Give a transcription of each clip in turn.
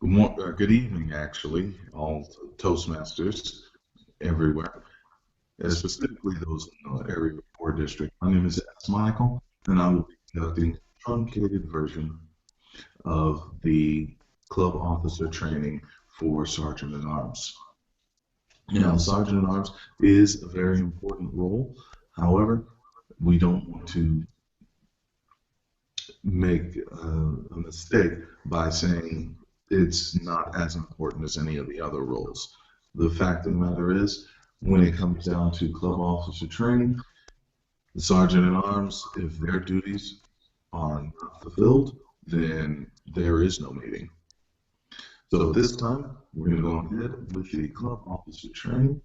Good evening, actually, all Toastmasters everywhere, specifically those in the Area 4 district. My name is S. Michael, and I will be conducting a truncated version of the club officer training for Sergeant at Arms. Now, Sergeant at Arms is a very important role. However, we don't want to make a mistake by saying it's not as important as any of the other roles. The fact of the matter is, when it comes down to club officer training, the sergeant at arms, if their duties are not fulfilled, then there is no meeting. So at this time, we're going to go ahead with the club officer training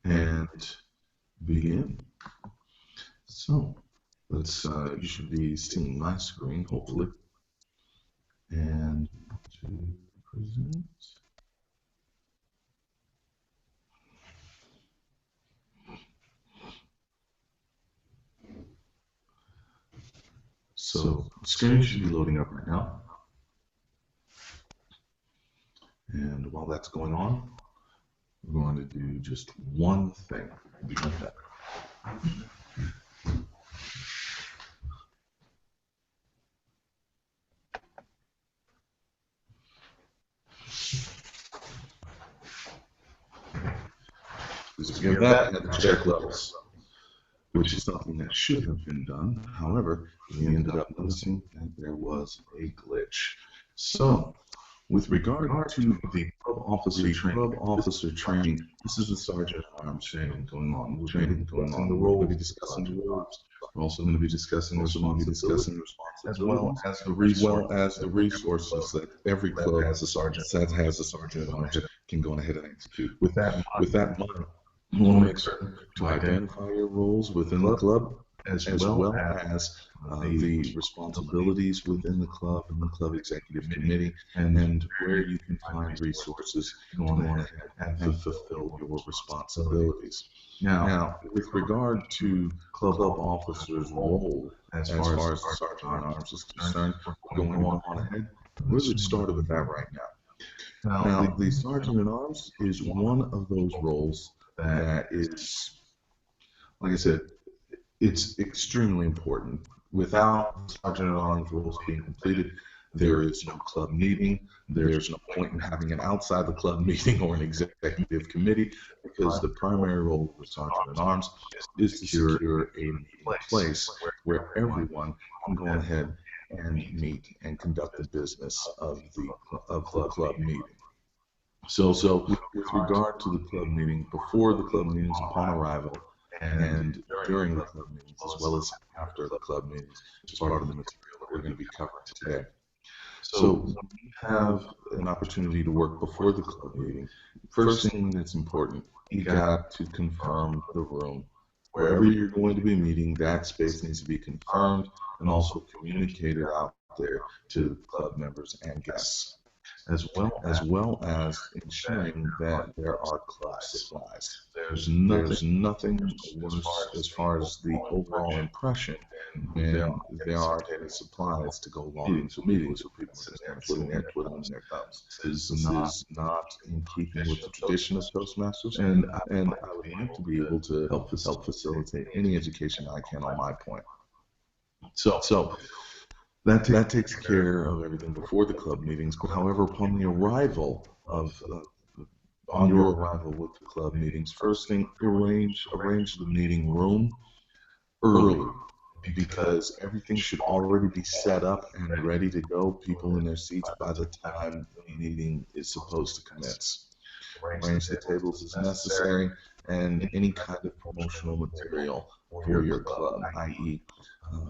and begin. So let's, you should be seeing my screen, hopefully. And to present. So the screen should be loading up right now. And while that's going on, we're going to do just one thing. Like that. Just give that and check levels, which is something that should have been done. However, we ended up noticing that there was a glitch. So, with regard to the club officer training, this is the sergeant at arms training going on. We're going the role. We'll be discussing the roles. We're also going to be discussing responsibilities, as well as the resources that every club has a sergeant at arms can go ahead and execute. With that in mind, you want to make certain to identify your roles within the club, as well as the responsibilities within the club and the club executive committee, and where you can find resources to go ahead and fulfill your responsibilities. Now, with regard to club officer's role, as far as the sergeant at arms is concerned, going on ahead, we're going to start with that right now. Now, the sergeant at arms is one of those roles that is, like I said, it's extremely important. Without Sergeant at Arms roles being completed, there is no club meeting. There's no point in having an outside the club meeting or an executive committee, because the primary role of the Sergeant at Arms is to secure a meeting place where everyone can go ahead and meet and conduct the business of the club meeting. So with regard to the club meeting, before the club meetings, upon arrival, and during the club meetings, as well as after the club meetings, is part of the material that we're going to be covering today. So when you have an opportunity to work before the club meeting, first thing that's important, you got to confirm the room. Wherever you're going to be meeting, that space needs to be confirmed and also communicated out there to club members and guests, as well as ensuring that there are club supplies. There's nothing worse as far as the overall impression when there aren't any supplies to go along with the meetings, so people sitting there twiddling their thumbs. This is not in keeping with the tradition of Toastmasters, and I would like to be able to help facilitate any education I can on my point. So that takes care of everything before the club meetings. However, upon the arrival on your arrival with the club meetings, first thing, arrange the meeting room early, because everything should already be set up and ready to go, people in their seats by the time the meeting is supposed to commence. Arrange the tables as necessary, and any kind of promotional material for your club, i.e.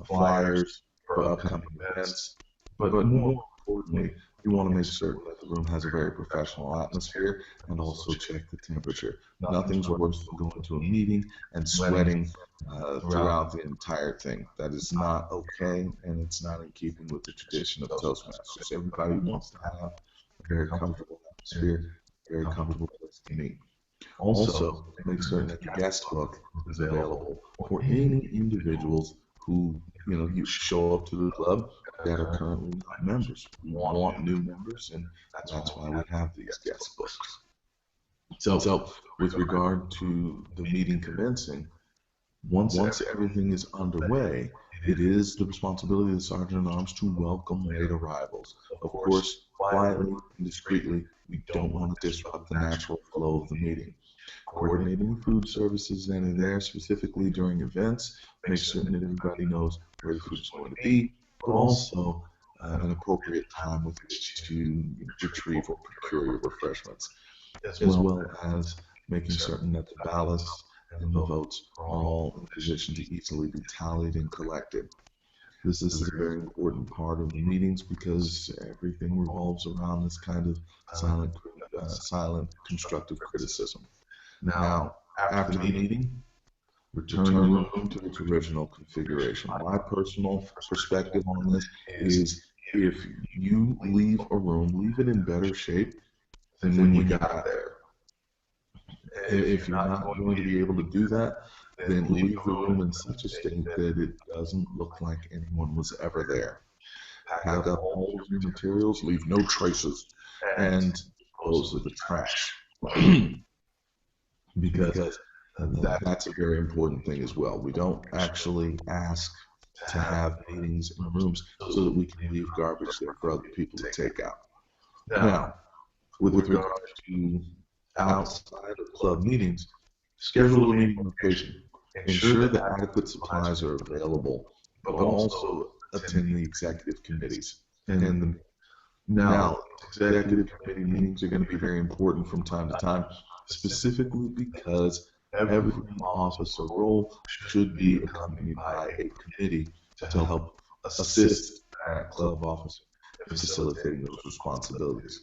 Flyers for upcoming events, but more importantly, you want to make certain that the room has a very professional atmosphere, and also check the temperature. Nothing's worse than going to a meeting and sweating throughout the entire thing. That is not okay, and it's not in keeping with the tradition of Toastmasters. Everybody wants to have a very comfortable atmosphere, very comfortable place to meet. Also, make certain that the guest book is available for any individuals who, you show up to the club that are currently not members. We want new members, and that's why we have these guest books. So with regard to the meeting commencing, once everything is underway, it is the responsibility of the Sergeant at Arms to welcome late arrivals. Of course, quietly and discreetly. We don't want to disrupt the natural flow of the meeting. Coordinating food services that are there specifically during events, make certain that everybody knows where the food is going to be, but also an appropriate time with which to retrieve or procure your refreshments, as well as making certain that the ballots and the votes are all in position to easily be tallied and collected. This is a very important part of the meetings because everything revolves around this kind of silent constructive criticism. Now, after the meeting, return the room to its original configuration. My personal perspective on this is if you leave a room, leave it in better shape than when you got there. If you're not going to be able to do that, then leave the room in such a state that it doesn't look like anyone was ever there. Pack up all of your materials, leave no traces, and dispose of the trash. Because that's a very important thing as well. We don't actually ask to have meetings in rooms so that we can leave garbage there for other people to take out. Now, with regard to outside of club meetings, schedule a meeting location. Ensure that adequate supplies are available, but also attend the executive committees. Now, executive committee meetings are going to be very important from time to time, specifically because every office or role should be accompanied by a committee to help assist that club officer in facilitating those responsibilities.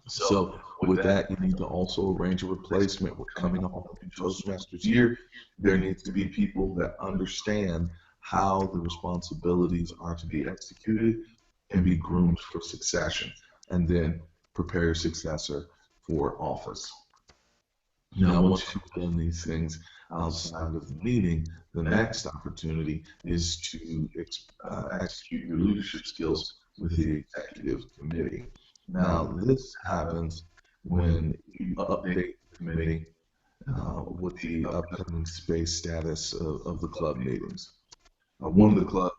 So with that, you need to also arrange a replacement. We're coming up on a new Toastmasters year. There needs to be people that understand how the responsibilities are to be executed and be groomed for succession, and then prepare your successor for office. Now, once you've done these things outside of the meeting, the next opportunity is to execute your leadership skills with the executive committee. Now, this happens when you update the committee with the upcoming space status of the club meetings. One of the clubs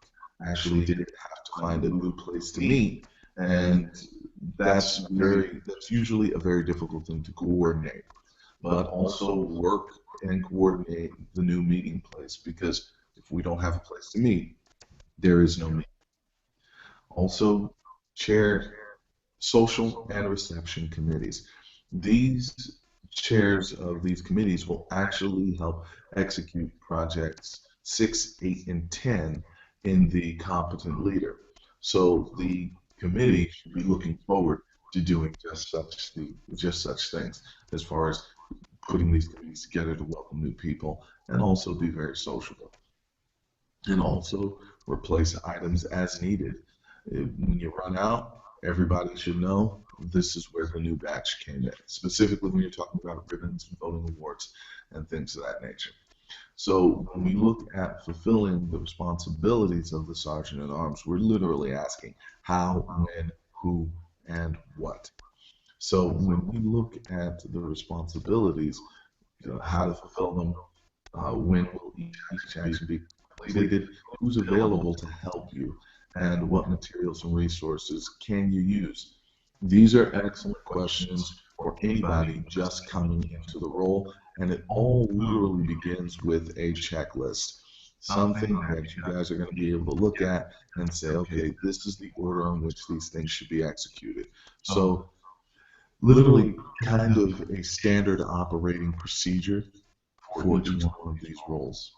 actually did have to find a new place to meet, and that's usually a very difficult thing to coordinate, but also work and coordinate the new meeting place, because if we don't have a place to meet, there is no meeting. Also, chair social and reception committees. These chairs of these committees will actually help execute projects 6, 8, and 10 in the competent leader. So the committee should be looking forward to doing just such things, as far as putting these committees together to welcome new people and also be very sociable. And also replace items as needed. When you run out, everybody should know this is where the new batch came in, specifically when you're talking about ribbons and voting awards and things of that nature. So when we look at fulfilling the responsibilities of the Sergeant at Arms, we're literally asking how, when, who, and what. So when we look at the responsibilities, how to fulfill them, when will each action be completed, who's available to help you, and what materials and resources can you use? These are excellent questions for anybody just coming into the role, and it all literally begins with a checklist, something that you guys are going to be able to look at and say, okay, this is the order in which these things should be executed. So literally kind of a standard operating procedure for each one of these roles.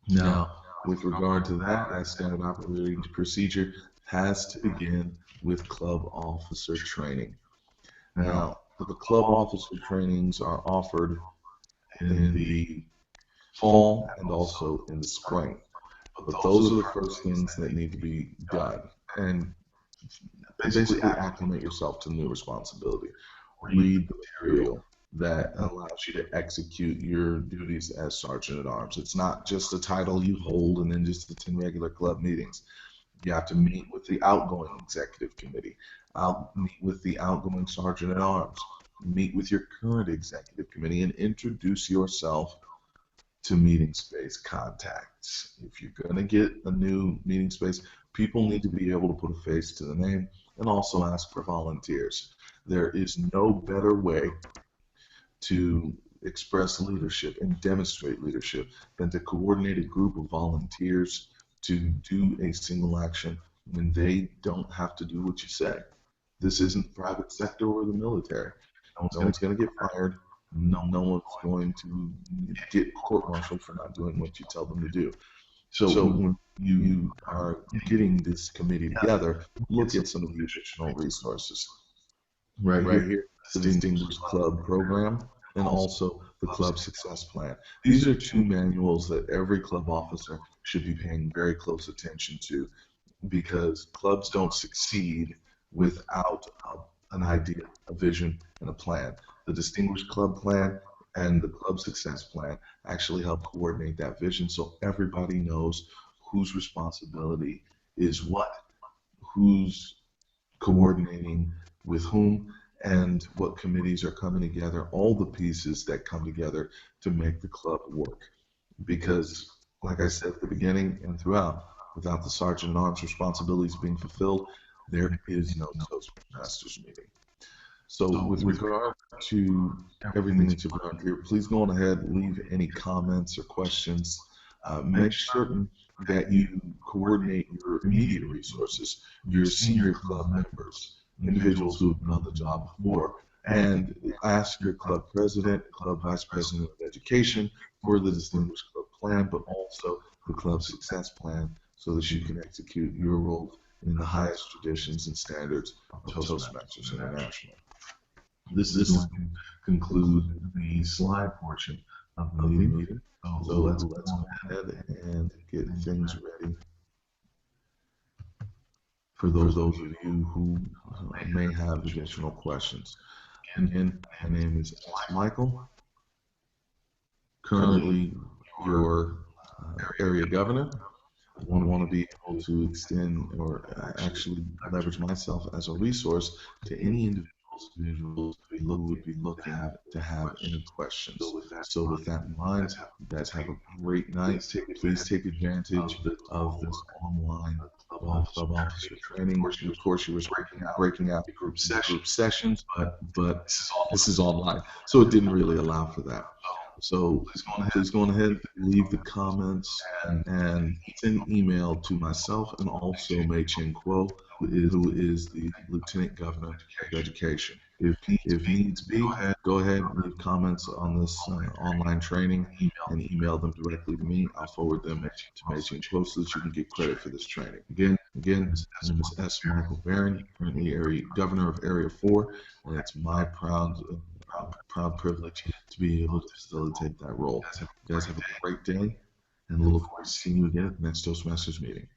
Now, with regard to that standard operating procedure has to begin with club officer training. Now, the club officer trainings are offered in the fall and also in the spring. But those are the first things that need to be done. And basically acclimate yourself to the new responsibility. Read the material that allows you to execute your duties as Sergeant at Arms. It's not just a title you hold and then just attend regular club meetings. You have to meet with the outgoing executive committee. Meet with the outgoing sergeant at arms. Meet with your current executive committee and introduce yourself to meeting space contacts. If you're going to get a new meeting space, people need to be able to put a face to the name and also ask for volunteers. There is no better way to express leadership and demonstrate leadership than to coordinate a group of volunteers to do a single action when they don't have to do what you say. This isn't private sector or the military. No one's going to get fired. No one's going to get court-martialed for not doing what you tell them to do. So when you are getting this committee together, look at some of the additional resources. Right here, the Distinguished Club Program and also the Club Success Plan. These are two manuals that every club officer should be paying very close attention to, because clubs don't succeed without an idea, a vision, and a plan. The Distinguished Club Plan and the Club Success Plan actually help coordinate that vision so everybody knows whose responsibility is what, who's coordinating with whom, and what committees are coming together, all the pieces that come together to make the club work. Because, like I said at the beginning and throughout, without the sergeant at arms responsibilities being fulfilled, there is no Toastmasters meeting. So with regard to everything that you've learned here, please go on ahead, leave any comments or questions. Make certain that you coordinate your immediate resources, your senior club members, individuals who have done the job before, and ask your club president, club vice president of education for the Distinguished Club Plan, but also the Club Success Plan so that you can execute your role in the highest traditions and standards of Toastmasters International. This is going to conclude the slide portion of the meeting. So let's go ahead and get things ready for those of you who may have additional questions. Again, my name is Michael, currently your area governor. I want to be able to extend or actually leverage myself as a resource to any individuals who would be looking to have any questions. So with that in mind, you guys have a great night. Please take advantage of this online club officer training. Of course, you were breaking out group sessions, but this is online, so it didn't really allow for that. So please go ahead, leave the comments, and send email to myself and also Mei Ching Kuo, who is the Lieutenant Governor of Education. If needs be, go ahead and leave comments on this online training and email them directly to me. I'll forward them to Mei Ching Kuo so that you can get credit for this training. Again, my name is S. Michael Barron, currently Area Governor of Area 4, and it's my proud privilege to be able to facilitate that role. You guys have a great day, and we'll look forward to seeing you again at the next Toastmasters meeting.